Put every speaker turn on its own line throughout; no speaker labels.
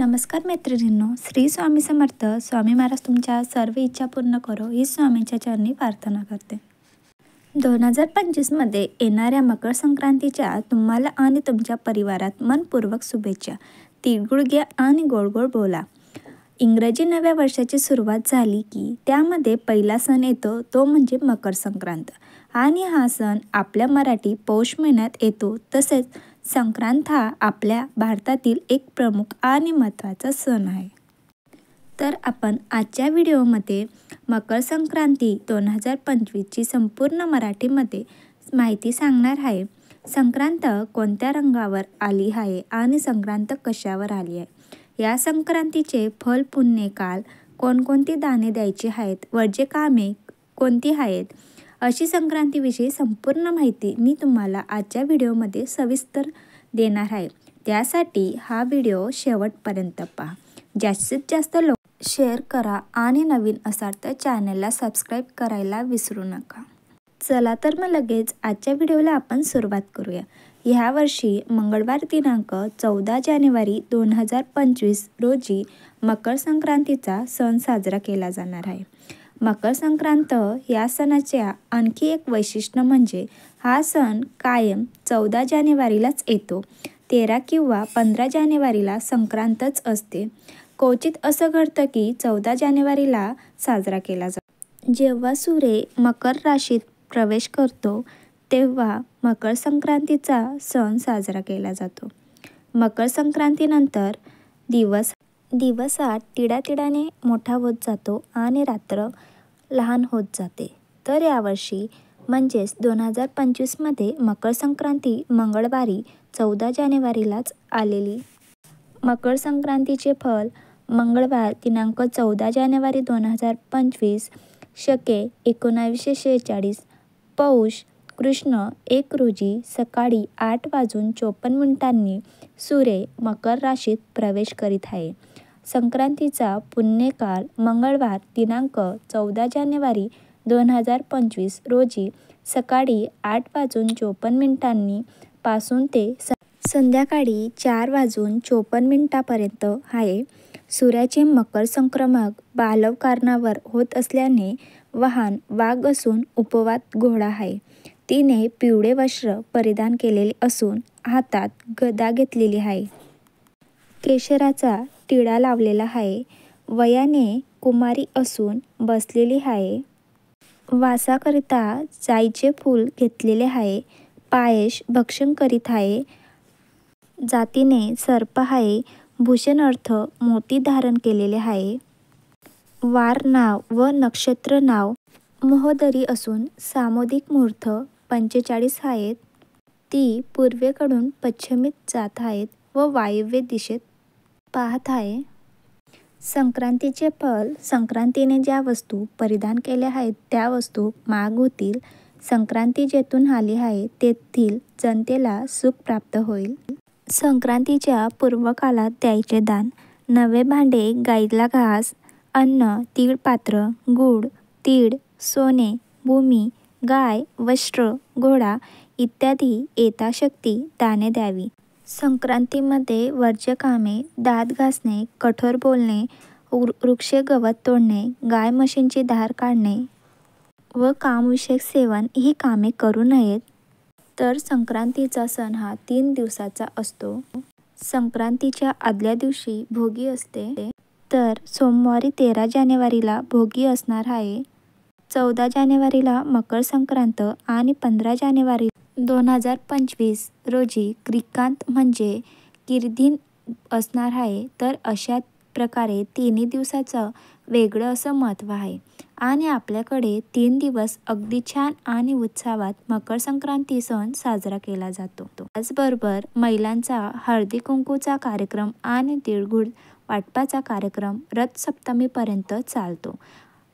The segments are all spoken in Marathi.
नमस्कार मैत्रिणींनो, श्री स्वामी समर्थ. स्वामी महाराज तुमच्या सर्व इच्छा पूर्ण करो ही स्वामींच्या चरणी प्रार्थना करते. 2025मध्ये येणाऱ्या मकर संक्रांतीच्या तुम्हाला आणि तुमच्या परिवारात मनपूर्वक शुभेच्छा. तिळगुळ घ्या आणि गोड गोड बोला. इंग्रजी नव्या वर्षाची सुरुवात झाली की त्यामध्ये पहिला सण येतो, तो म्हणजे मकर संक्रांत. आणि हा सण आपल्या मराठी पौष महिन्यात येतो. तसेच संक्रांत हा आपल्या भारतातील एक प्रमुख आणि महत्त्वाचा सण आहे. तर आपण आजच्या व्हिडिओमध्ये मकर संक्रांती 2025ची संपूर्ण मराठीमध्ये माहिती सांगणार आहे. संक्रांत कोणत्या रंगावर आली आहे आणि संक्रांत कशावर आली आहे, या संक्रांतीचे फल पुण्य काल, कोणकोणती दाने द्यायची आहेत, वर्ज्य कामे कोणती आहेत, अशी संक्रांतीविषयी संपूर्ण माहिती मी तुम्हाला आजच्या व्हिडिओमध्ये सविस्तर देणार आहे. त्यासाठी हा व्हिडिओ शेवटपर्यंत पहा. जास्तीत जास्त लोक शेअर करा आणि नवीन असाल तर चॅनलला सबस्क्राईब करायला विसरू नका. चला तर मग लगेच आजच्या व्हिडिओला आपण सुरुवात करूया. ह्या वर्षी मंगळवार दिनांक 14 जानेवारी 2025 रोजी मकर संक्रांतीचा सण साजरा केला जाणार आहे. मकर संक्रांत या सणाच्या आणखी एक वैशिष्ट्य म्हणजे हा सण कायम 14 जानेवारीलाच येतो. 13 किंवा 15 जानेवारीला संक्रांतच असते. क्वचित असं घडतं की 14 जानेवारीला साजरा केला जातो. जेव्हा सूर्य मकर राशीत प्रवेश करतो तेव्हा मकर संक्रांतीचा सण साजरा केला जातो. मकर संक्रांतीनंतर दिवस हा तिडातिडाने मोठा होत जातो आणि रात्र लहान होत जाते. तर यावर्षी म्हणजेच 2025मध्ये मकर संक्रांती मंगळवारी 14 जानेवारीलाच आलेली. मकर संक्रांतीचे फल मंगळवार दिनांक 14 जानेवारी 2025 शके 1946 पौष कृष्ण 1 रोजी सकाळी 8:54 सूर्य मकर राशीत प्रवेश करीत आहे. संक्रांतीचा पुण्यकाल मंगळवार दिनांक 14 जानेवारी 2025 रोजी सकाळी 8:54 पासून ते संध्याकाळी 4:54 पर्यंत आहे. सूर्याचे मकर संक्रमण बालवकारणावर होत असल्याने वाहन वाघ असून उपवात घोडा आहे. तिने पिवळे वस्त्र परिधान केलेले असून हातात गदा घेतलेली आहे. केशराचा टिळा लावलेला आहे. वयाने कुमारी असून बसलेली आहे. वासाकरिता जाईचे फूल घेतलेले आहे. पायस भक्षण करीत आहे. जातीने सर्प आहे. भूषण अर्थ मोती धारण केलेले आहे. वार नाव व नक्षत्र नाव महोदरी असून सामुदिक मुहूर्त 45 आहेत. ती पूर्वेकडून पश्चिमेत जात आहेत व वायव्य दिशेत पाहत आहे. संक्रांतीचे फल संक्रांतीने ज्या वस्तू परिधान केल्या आहेत त्या वस्तू महाग होतील. संक्रांती जेथून आली आहे तेथील जनतेला सुख प्राप्त होईल. संक्रांतीच्या पूर्वकालात द्यायचे दान: नवे भांडे, गाईला घास, अन्न, तीळ पात्र, गूळ, तीळ, सोने, भूमी, गाय, वस्त्र, घोडा इत्यादी यथाशक्ती दाने द्यावी. संक्रांतीमध्ये वर्ज्य कामे: दात घासणे, कठोर बोलणे, वृक्ष गवत तोडणे, गाय म्हशींची धार काढणे व कामविषयक सेवन ही कामे करू नयेत. तर संक्रांतीचा सण हा 3 दिवसाचा असतो. संक्रांतीच्या आदल्या दिवशी भोगी असते. तर सोमवारी 13 जानेवारीला भोगी असणार आहे. 14 जानेवारीला मकर संक्रांत आणि 15 जानेवारी 2025 रोजी क्रिकांत म्हणजे किरदिन असणार आहे. तर अशा प्रकारे 3 दिवसाचं वेगळं असं महत्त्व आहे आणि आपल्याकडे 3 दिवस अगदी छान आणि उत्साहात मकर संक्रांती सण साजरा केला जातो. त्याचबरोबर महिलांचा हळदी कुंकूचा कार्यक्रम आणि तिळगुळ वाटपाचा कार्यक्रम रथसप्तमीपर्यंत चालतो.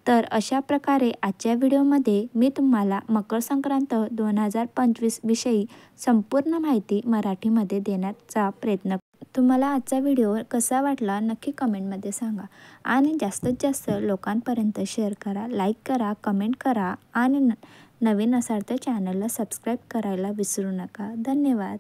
तर अशा प्रकारे आजच्या व्हिडिओमध्ये मी तुम्हाला मकर संक्रांत 2025 विषयी संपूर्ण माहिती मराठीमध्ये देण्याचा प्रयत्न. तुम्हाला आजचा व्हिडिओ कसा वाटला नक्की कमेंटमध्ये सांगा आणि जास्तीत जास्त लोकांपर्यंत शेअर करा, लाईक करा, कमेंट करा आणि नवीन असाल तर चॅनलला सबस्क्राईब करायला विसरू नका. धन्यवाद.